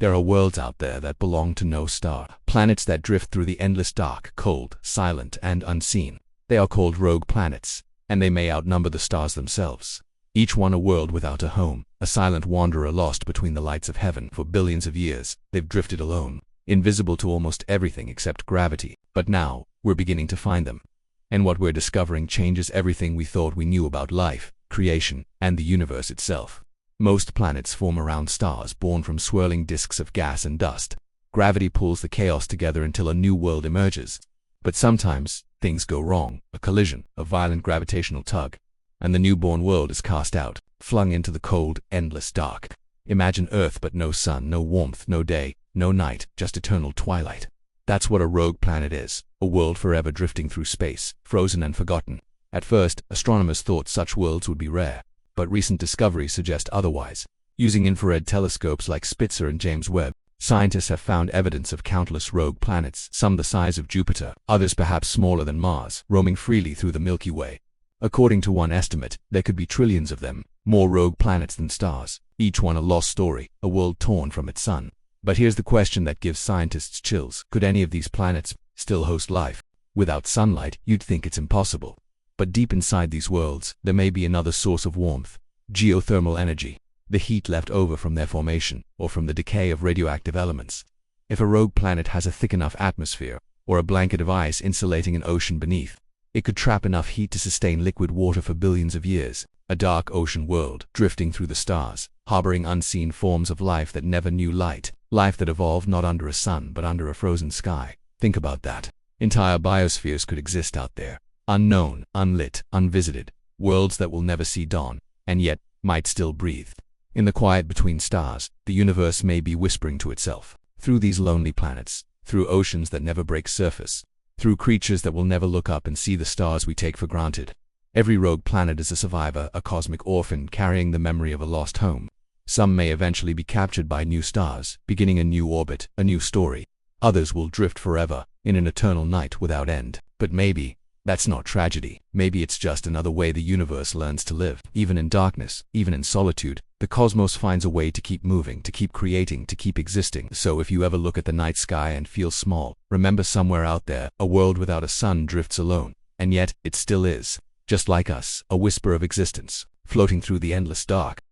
There are worlds out there that belong to no star. Planets that drift through the endless dark, cold, silent, and unseen. They are called rogue planets, and they may outnumber the stars themselves. Each one a world without a home, a silent wanderer lost between the lights of heaven. For billions of years, they've drifted alone, invisible to almost everything except gravity. But now, we're beginning to find them. And what we're discovering changes everything we thought we knew about life, creation, and the universe itself. Most planets form around stars born from swirling disks of gas and dust. Gravity pulls the chaos together until a new world emerges. But sometimes, things go wrong, a collision, a violent gravitational tug, and the newborn world is cast out, flung into the cold, endless dark. Imagine Earth but no sun, no warmth, no day, no night, just eternal twilight. That's what a rogue planet is, a world forever drifting through space, frozen and forgotten. At first, astronomers thought such worlds would be rare, but recent discoveries suggest otherwise. Using infrared telescopes like Spitzer and James Webb, scientists have found evidence of countless rogue planets, some the size of Jupiter, others perhaps smaller than Mars, roaming freely through the Milky Way. According to one estimate, there could be trillions of them, more rogue planets than stars, each one a lost story, a world torn from its sun. But here's the question that gives scientists chills. Could any of these planets still host life? Without sunlight, you'd think it's impossible. But deep inside these worlds, there may be another source of warmth, geothermal energy, the heat left over from their formation, or from the decay of radioactive elements. If a rogue planet has a thick enough atmosphere, or a blanket of ice insulating an ocean beneath, it could trap enough heat to sustain liquid water for billions of years. A dark ocean world, drifting through the stars, harboring unseen forms of life that never knew light, life that evolved not under a sun but under a frozen sky. Think about that. Entire biospheres could exist out there. Unknown, unlit, unvisited, worlds that will never see dawn, and yet might still breathe. In the quiet between stars, the universe may be whispering to itself. Through these lonely planets, through oceans that never break surface, through creatures that will never look up and see the stars we take for granted. Every rogue planet is a survivor, a cosmic orphan carrying the memory of a lost home. Some may eventually be captured by new stars, beginning a new orbit, a new story. Others will drift forever, in an eternal night without end. But maybe that's not tragedy. Maybe it's just another way the universe learns to live. Even in darkness, even in solitude, the cosmos finds a way to keep moving, to keep creating, to keep existing. So if you ever look at the night sky and feel small, remember somewhere out there, a world without a sun drifts alone. And yet, it still is, just like us, a whisper of existence, floating through the endless dark.